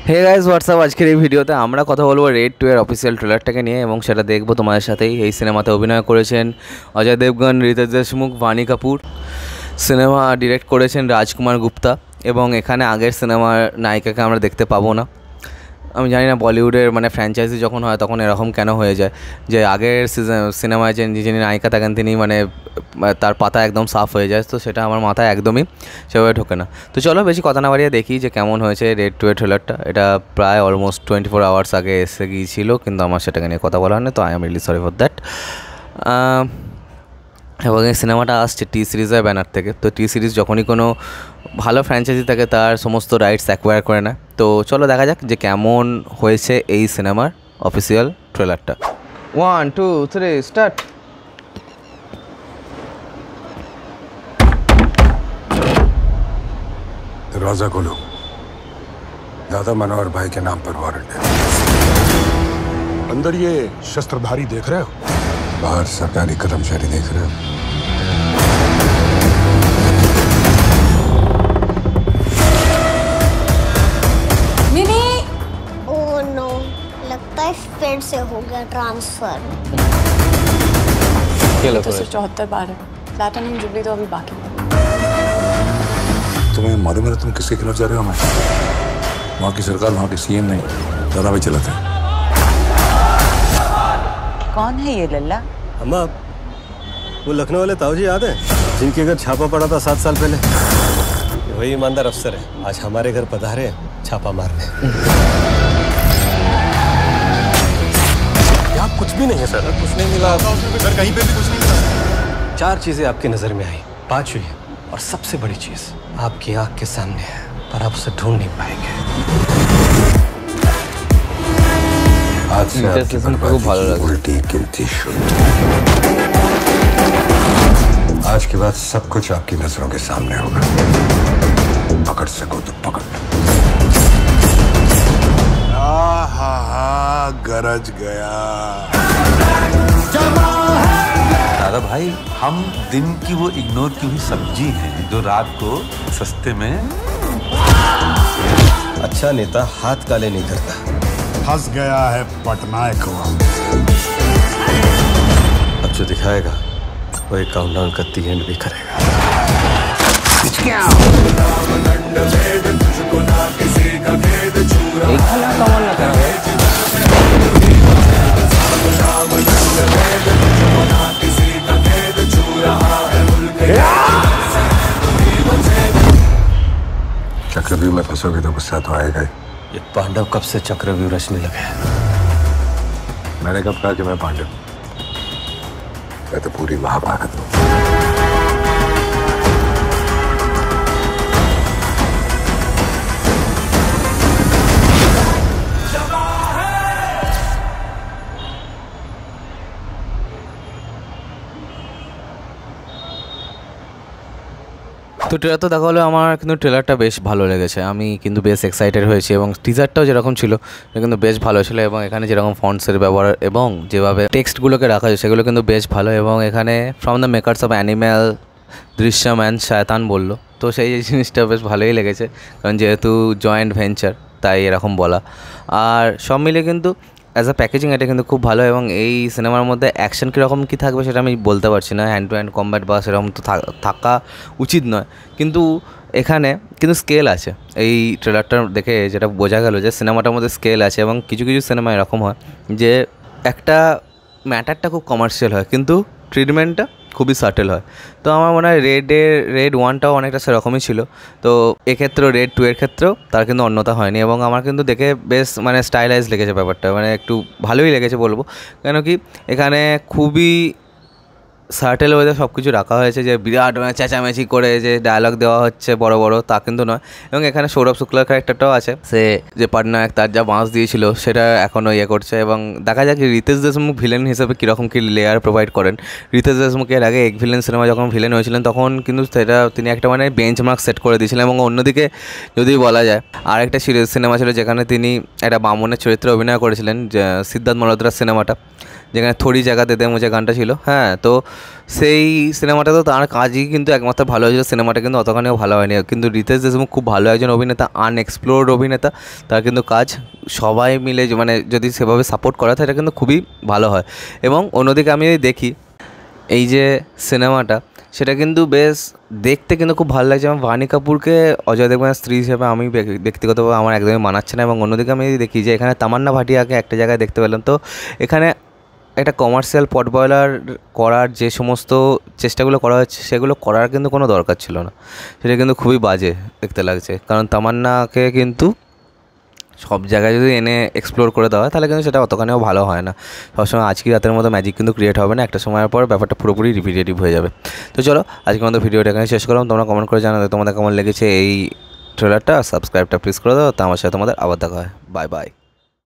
Hey guys WhatsApp, আজকের এই ভিডিওতে আমরা কথা বলবো রেড 2 এর অফিসিয়াল ট্রেলারটাকে নিয়ে এবং সেটা দেখবো তোমাদের সাথেই। এই সিনেমাতে অভিনয় করেছেন অজয় দেবগন, রিতেশ দেশমুখ, বাণী কাপুর। সিনেমা ডিরেক্ট করেছেন রাজকুমার গুপ্তা এবং এখানে আগের সিনেমার নায়িকাকে আমরা দেখতে পাবো না। আমি জানি না বলিউডের ফ্র্যাঞ্চাইজি যখন হয় তখন এরকম কেন হয়ে যায় যে আগের সিনেমায় যিনি নায়িকা থাকেন তিনি তার পাতা একদম সাফ হয়ে যায়, তো সেটা আমার মাথায় একদমই সেভাবে ঢোকে না। তো চলো বেশি কথা না বাড়িয়ে দেখি যে কেমন হয়েছে রেড 2 এর ট্রেলারটা। এটা প্রায় অলমোস্ট 24 আওয়ার্স আগে এসে গিয়েছিল, কিন্তু আমার সেটাকে নিয়ে কথা বলা হয়নি, তো I am really sorry for that. এবং এই সিনেমাটা আসছে টি সিরিজের ব্যানার থেকে। তো টি সিরিজ যখনই কোনো ভালো ফ্র্যাঞ্চাইজি থাকে তার সমস্ত রাইটস অ্যাকোয়ার করে নেয়। তো চলো দেখা যাক যে কেমন হয়েছে এই সিনেমার অফিসিয়াল ট্রেলারটা। 1 2 3 স্টার্ট। दरवाजा खोलो। दादा मनोहर भाई के नाम पर वारंट है। अंदर ये शस्त्रधारी देख रहे हो? बाहर सरकारी कर्मचारी देख रहे हो? मिनी, ओह नो, लगता है फिर से हो गया ट्रांसफर। तो सिर्फ 74 बार है, प्लैटिनम जुबली तो अभी बाकी है। तुम्हें मालूम है तुम किसके खिलाफ जा रहे हो? मैं वहाँ की सरकार, वहाँ के सीएम नहीं, दादा भाई चलाते हैं। कौन है ये लल्ला? अम्मा, वो लखनऊ वाले ताऊ जी याद है जिनके घर छापा पड़ा था 7 साल पहले? वही ईमानदार अफसर है, आज हमारे घर पधारे छापा मारने। क्या कुछ भी नहीं है सर? कुछ नहीं मिला सर, कहीं पे भी कुछ नहीं मिला। 4 चीजें आपकी नजर में आई, 5वीं और सबसे बड़ी चीज आपकी आंख के सामने है, पर आप उसे ढूंढ नहीं पाएंगे। आज से आपकी बर्बादी उल्टी गिनती शुरू। आज के बाद सब कुछ आपकी नजरों के सामने होगा। पकड़ सको तो पकड़ लो। गरज गया। दादा भाई, हम दिन की वो इग्नोर की हुई सब्जी हैं जो रात को सस्ते में। अच्छा नेता हाथ काले नहीं करता। फंस गया है पटनायक को। अब जो दिखाएगा वो एक काउंटडाउन का दी एंड भी करेगा। चक्रव्यूह में फंसोगे तो गुस्सा तो आएगा ही। ये पांडव कब से चक्रव्यूह रचने लगे हैं? मैंने कब कहा कि मैं पांडव? मैं तो पूरी महाभारत हूँ। তো ট্রেলার তো দেখা হলো, আমার কিন্তু ট্রেলারটা বেশ ভালো লেগেছে। আমি কিন্তু বেশ এক্সাইটেড হয়েছি এবং টিজারটাও যেরকম ছিল সেটা কিন্তু বেশ ভালো ছিল। এবং এখানে যেরকম ফন্টসের ব্যবহার এবং যেভাবে টেক্সটগুলোকে রাখা হয়েছে সেগুলো কিন্তু বেশ ভালো। এবং এখানে from the makers of animal, Drishyam and শয়তান বললো, তো সেই জিনিসটা বেশ ভালোই লেগেছে, কারণ যেহেতু জয়েন্ট ভেঞ্চার তাই এরকম বলা। আর সব মিলে কিন্তু অ্যাজ আ প্যাকেজিং এটা কিন্তু খুব ভালো। এবং এই সিনেমার মধ্যে অ্যাকশন কীরকম কী থাকবে সেটা আমি বলতে পারছি না, হ্যান্ড টু হ্যান্ড কম্ব্যাট বা সেরকম তো থাকা উচিত নয়, কিন্তু এখানে কিন্তু স্কেল আছে। এই ট্রেলারটা দেখে যেটা বোঝা গেল যে সিনেমাটার মধ্যে স্কেল আছে। এবং কিছু কিছু সিনেমা এরকম হয় যে একটা ম্যাটারটা খুব কমার্শিয়াল হয় কিন্তু ট্রিটমেন্টটা খুবই সাটেল হয়। তো আমার মনে হয় রেড 1টাও অনেকটা সেরকমই ছিল। তো এক্ষেত্রেও রেড 2 এর ক্ষেত্রেও তার কিন্তু অন্যতা হয়নি। এবং আমার কিন্তু দেখে বেশ স্টাইলাইজ লেগেছে ব্যাপারটা, একটু ভালোই লেগেছে বলবো। কেন কি এখানে খুবই সার্টেল ওয়েতে সব কিছু রাখা হয়েছে, যে বিরাট চেঁচামেচি করে যে ডায়লগ দেওয়া হচ্ছে বড় বড়, তা কিন্তু নয়। এবং এখানে সৌরভ শুক্লার ক্যারেক্টারটাও আছে, সে যে পটনায়ক তার যা বাঁশ দিয়েছিল সেটা এখনও করছে। এবং দেখা যাক রিতেশ দেশমুখ ভিলেন হিসেবে কীরকম কী লেয়ার প্রোভাইড করেন। রিতেশ দেশমুখের আগে এক ভিলেন সিনেমা যখন ভিলেন হয়েছিলেন তখন কিন্তু সেটা তিনি একটা বেঞ্চমার্ক সেট করে দিয়েছিলেন। এবং অন্যদিকে যদি বলা যায় আরেকটা সিনেমা ছিল যেখানে তিনি একটা বামনের চরিত্রে অভিনয় করেছিলেন, সিদ্ধার্থ মালহোত্রার সিনেমাটা, যেখানে থোড়ি জায়গা দে দে মুঝে গানটা ছিল, হ্যাঁ। তো সেই সিনেমাটা তো তার কাজই কিন্তু একমাত্র ভালো হয়েছিল, সিনেমাটা কিন্তু অতখানিও ভালো হয়নি। কিন্তু রিতেশ দেশমুখ খুব ভালো একজন অভিনেতা, আনএক্সপ্লোর্ড অভিনেতা, তার কিন্তু কাজ সবাই মিলে মানে যদি সেভাবে সাপোর্ট করা থাকে এটা কিন্তু খুবই ভালো হয়। এবং অন্যদিকে আমি দেখি এই যে সিনেমাটা, সেটা কিন্তু বেশ দেখতে কিন্তু খুব ভালো লাগছে। এবং বাণী কাপুরকে অজয় দেবগনের স্ত্রী হিসেবে আমি ব্যক্তিগতভাবে আমার একদমই মানাচ্ছে না। এবং অন্যদিকে আমি দেখি যে এখানে তামান্না ভাটিয়াকে একটা জায়গায় দেখতে পেলাম। তো এখানে একটা কমার্শিয়াল পট বয়লার করার যে সমস্ত চেষ্টাগুলো করা হচ্ছে সেগুলো করার কিন্তু কোনো দরকার ছিল না, সেটা কিন্তু খুবই বাজে দেখতে লাগছে। কারণ তামান্নাকে কিন্তু সব জায়গায় যদি এনে এক্সপ্লোর করে দেওয়া হয় তাহলে কিন্তু সেটা অতখানিও ভালো হয় না। সবসময় আজকে রাতের মতো ম্যাজিক কিন্তু ক্রিয়েট হবে না, একটা সময়ের পর ব্যাপারটা পুরোপুরি রিপিটেটিভ হয়ে যাবে। তো চলো আজকের মতো ভিডিওটা এখানে শেষ করলাম। তোমরা কমেন্ট করে জানাতে তোমাদের কেমন লেগেছে এই ট্রেলারটা, সাবস্ক্রাইবটা প্লিজ করে দাও। তো আমার সাথে তোমাদের আবার দেখা হয়। Bye bye.